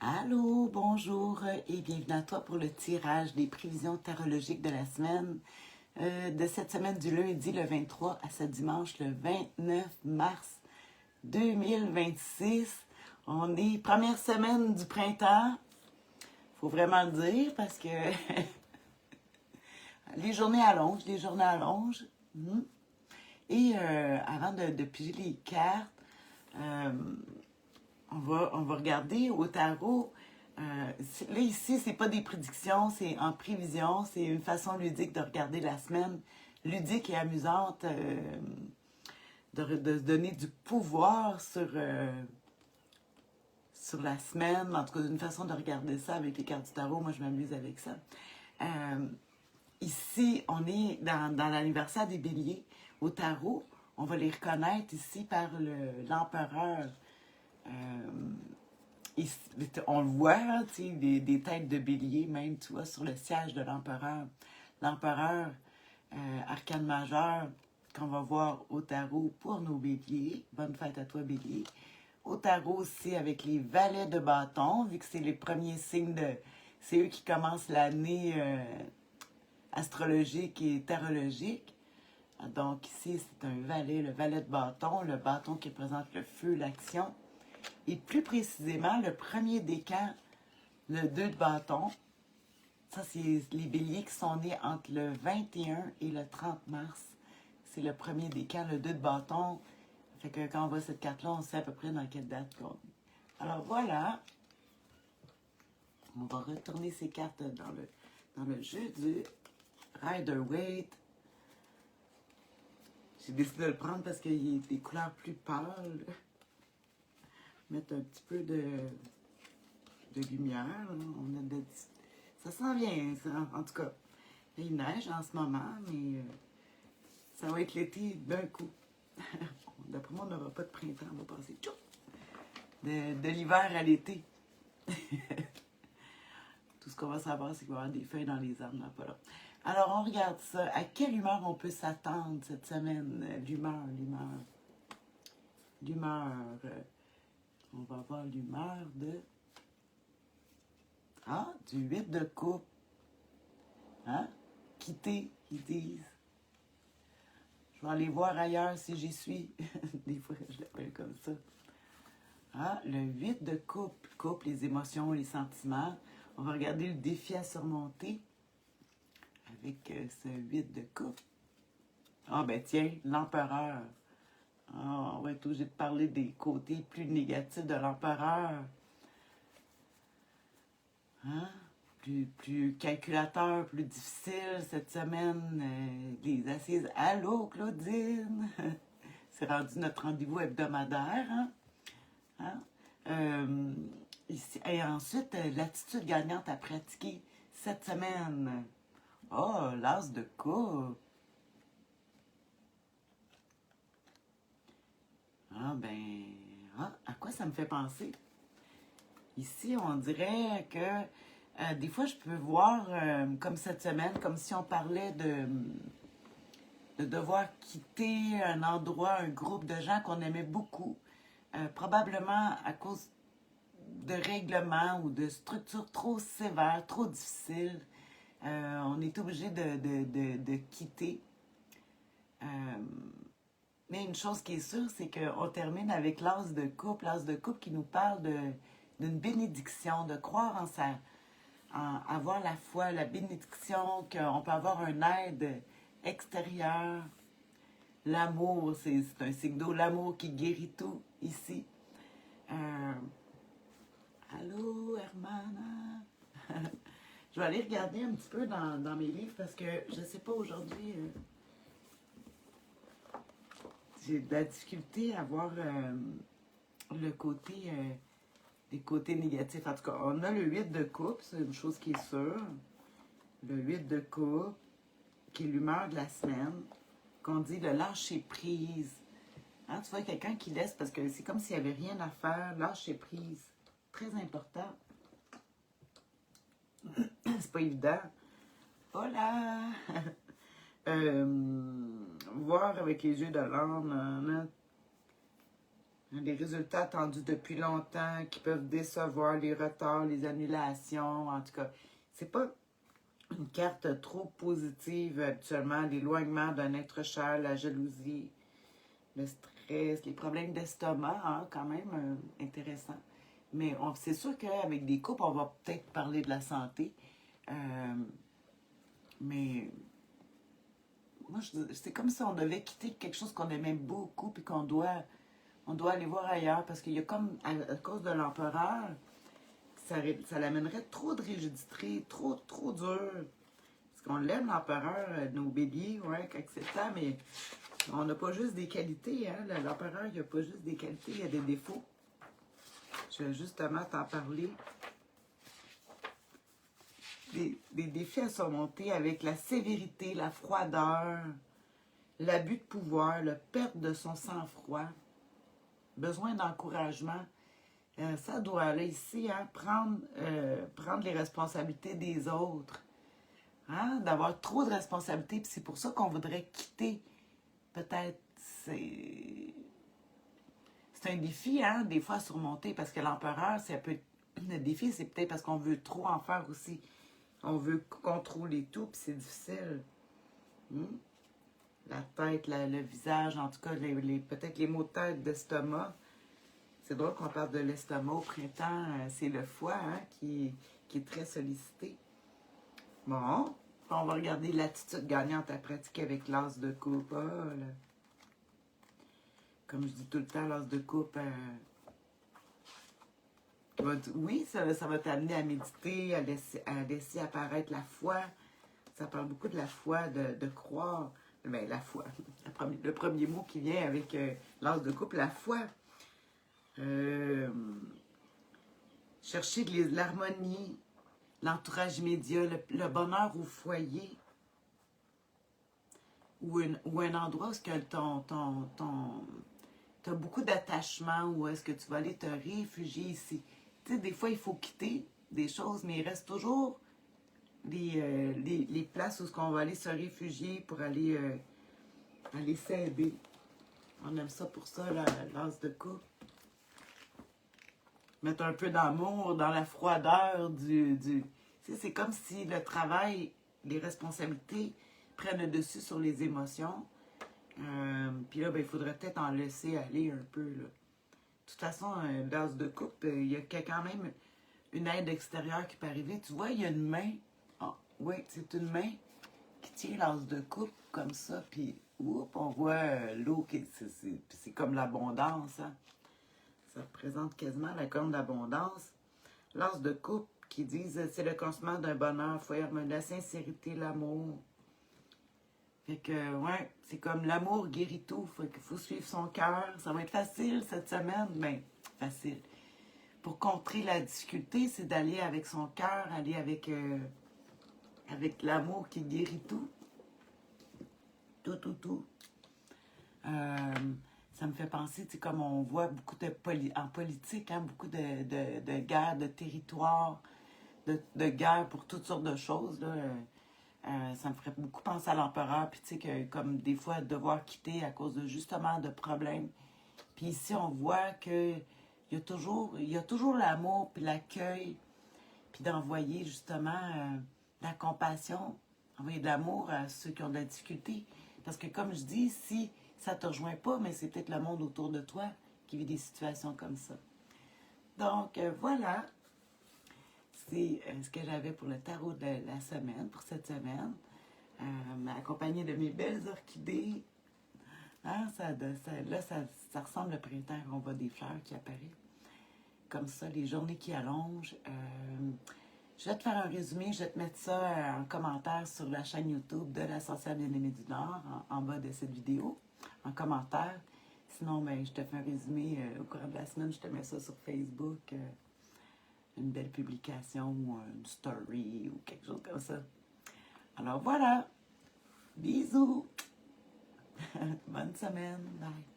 Allô, bonjour et bienvenue à toi pour le tirage des prévisions tarologiques de la semaine, de cette semaine du lundi le 23 à ce dimanche le 29 mars 2026. On est première semaine du printemps, faut vraiment le dire parce que les journées allongent. Et avant de piger les cartes, euh, on va regarder au tarot. Là, ici, c'est pas des prédictions, c'est en prévision. C'est une façon ludique de regarder la semaine, ludique et amusante, de se donner du pouvoir sur la semaine. En tout cas, une façon de regarder ça avec les cartes du tarot. Moi, je m'amuse avec ça. Euh, Ici, on est dans l'anniversaire des béliers au tarot. On va les reconnaître ici par l'empereur. On le voit, tu sais, des têtes de bélier, même, tu vois, sur le siège de l'empereur. L'empereur, arcane majeur, qu'on va voir au tarot pour nos béliers. Bonne fête à toi, bélier. Au tarot aussi avec les valets de bâton, vu que c'est les premiers signes de... C'est eux qui commencent l'année astrologique et tarologique. Donc ici, c'est un valet, le valet de bâton, le bâton qui représente le feu, l'action. Et plus précisément, le premier décan, le 2 de bâton. Ça, c'est les béliers qui sont nés entre le 21 et le 30 mars. C'est le premier décan, le 2 de bâton. Fait que quand on voit cette carte-là, on sait à peu près dans quelle date qu'on est. Alors voilà. On va retourner ces cartes dans le jeu du Rider-Waite. J'ai décidé de le prendre parce qu'il est des couleurs plus pâles. Mettre un petit peu de lumière. Là. Ça sent bien, ça. En tout cas, il neige en ce moment, mais ça va être l'été d'un coup. D'après moi, on n'aura pas de printemps. On va passer de l'hiver à l'été. Tout ce qu'on va savoir, c'est qu'il va y avoir des feuilles dans les arbres. Là, pas là. Alors, on regarde ça. À quelle humeur on peut s'attendre cette semaine? L'humeur. On va avoir l'humeur de... Ah, du 8 de coupe. Hein? Quitter, ils disent. Je vais aller voir ailleurs si j'y suis. Des fois, je l'appelle comme ça. Ah, le 8 de coupe. Coupe, les émotions, les sentiments. On va regarder le défi à surmonter avec ce 8 de coupe. Ah, ben tiens, l'empereur. Ah, on va être obligé de parler des côtés plus négatifs de l'empereur. Hein? Plus calculateur, plus difficile cette semaine. Les assises. Allô, Claudine? C'est rendu notre rendez-vous hebdomadaire. Hein? Hein? Ici. Et ensuite, l'attitude gagnante à pratiquer cette semaine. Oh, l'as de coupe. Ah, ben, à quoi ça me fait penser? Ici, on dirait que des fois, je peux voir, comme cette semaine, comme si on parlait de devoir quitter un endroit, un groupe de gens qu'on aimait beaucoup, probablement à cause de règlements ou de structures trop sévères, trop difficiles. On est obligé de quitter. Euh, mais une chose qui est sûre, c'est qu'on termine avec l'as de couple qui nous parle d'une bénédiction, de croire en avoir la foi, la bénédiction, qu'on peut avoir une aide extérieure. L'amour, c'est un signe d'eau, l'amour qui guérit tout ici. Allô, Hermana? Je vais aller regarder un petit peu dans mes livres parce que je ne sais pas aujourd'hui. J'ai de la difficulté à voir le côté, les côtés négatifs. En tout cas, on a le 8 de coupe, c'est une chose qui est sûre. Le 8 de coupe, qui est l'humeur de la semaine, qu'on dit le lâcher prise. Hein, tu vois, quelqu'un qui laisse, parce que c'est comme s'il n'y avait rien à faire, lâcher prise. Très important. C'est pas évident. Voilà! Voir avec les yeux de l'âme. Les résultats attendus depuis longtemps qui peuvent décevoir, les retards, les annulations, en tout cas. C'est pas une carte trop positive habituellement. L'éloignement d'un être cher, la jalousie, le stress, les problèmes d'estomac, hein, quand même intéressant. Mais c'est sûr qu'avec des couples, on va peut-être parler de la santé. Mais moi, c'est comme si on devait quitter quelque chose qu'on aimait beaucoup puis qu'on doit aller voir ailleurs parce qu'il y a comme, à cause de l'empereur, ça l'amènerait trop de rigidité, trop dur. Parce qu'on l'aime, l'empereur, nos béliers, ouais, etc. Mais on n'a pas juste des qualités, hein. L'empereur, il n'y a pas juste des qualités, il y a des défauts. Je vais justement t'en parler. Des défis à surmonter avec la sévérité, la froideur, l'abus de pouvoir, la perte de son sang-froid, besoin d'encouragement. Ça doit aller ici, hein, prendre les responsabilités des autres. Hein, d'avoir trop de responsabilités, puis c'est pour ça qu'on voudrait quitter. Peut-être, c'est un défi, hein, des fois à surmonter, parce que l'empereur, c'est un peu... Le défi, c'est peut-être parce qu'on veut trop en faire aussi. On veut contrôler tout, puis c'est difficile. La tête, le visage, en tout cas, peut-être les maux de tête, d'estomac. C'est drôle qu'on parle de l'estomac au printemps. C'est le foie, hein, qui est très sollicité. Bon, on va regarder l'attitude gagnante à pratiquer avec l'as de coupe. Oh, là. Comme je dis tout le temps, l'as de coupe... oui, ça va t'amener à méditer, à laisser apparaître la foi. Ça parle beaucoup de la foi, de croire. Mais la foi, le premier mot qui vient avec l'as de couple, la foi. Chercher de l'harmonie, l'entourage immédiat, le bonheur au foyer. Ou un endroit où tu as beaucoup d'attachement, où est-ce que tu vas aller te réfugier ici. Tu sais, des fois, il faut quitter des choses, mais il reste toujours les places où on va aller se réfugier pour aller s'aider. On aime ça pour ça, l'as de coupe. Mettre un peu d'amour dans la froideur du... Tu sais, c'est comme si le travail, les responsabilités prennent le dessus sur les émotions. Puis là, ben, il faudrait peut-être en laisser aller un peu, là. De toute façon, l'as de coupe, il y a quand même une aide extérieure qui peut arriver. Tu vois, il y a une main. Oh, oui, c'est une main qui tient l'as de coupe comme ça. Puis, on voit l'eau. C'est comme l'abondance. Hein? Ça représente quasiment la corne d'abondance. L'as de coupe qui disent c'est le commencement d'un bonheur, faut harmonier la sincérité, l'amour. Fait que, ouais, c'est comme l'amour guérit tout. Fait qu'il faut suivre son cœur. Ça va être facile cette semaine, mais facile. Pour contrer la difficulté, c'est d'aller avec son cœur, aller avec l'amour qui guérit tout. Tout. Ça me fait penser, tu sais, comme on voit beaucoup en politique, hein, beaucoup de guerres, de territoires, de guerres pour toutes sortes de choses, là. Ça me ferait beaucoup penser à l'empereur, puis tu sais, que comme des fois, devoir quitter à cause de justement de problèmes. Puis ici, on voit que il y a toujours l'amour, puis l'accueil, puis d'envoyer justement la compassion, envoyer de l'amour à ceux qui ont de la difficulté. Parce que comme je dis, si ça ne te rejoint pas, mais c'est peut-être le monde autour de toi qui vit des situations comme ça. Donc, voilà. C'est ce que j'avais pour le tarot de la semaine, pour cette semaine. Accompagné de mes belles orchidées. Hein, ça ressemble au printemps, on voit des fleurs qui apparaissent. Comme ça, les journées qui allongent. Je vais te faire un résumé, je vais te mettre ça en commentaire sur la chaîne YouTube de la sorcière bien-aimée du Nord, en bas de cette vidéo, en commentaire. Sinon, ben, je te fais un résumé au cours de la semaine, je te mets ça sur Facebook. Une belle publication ou une story ou quelque chose comme ça. Alors voilà. Bisous. Bonne semaine. Bye.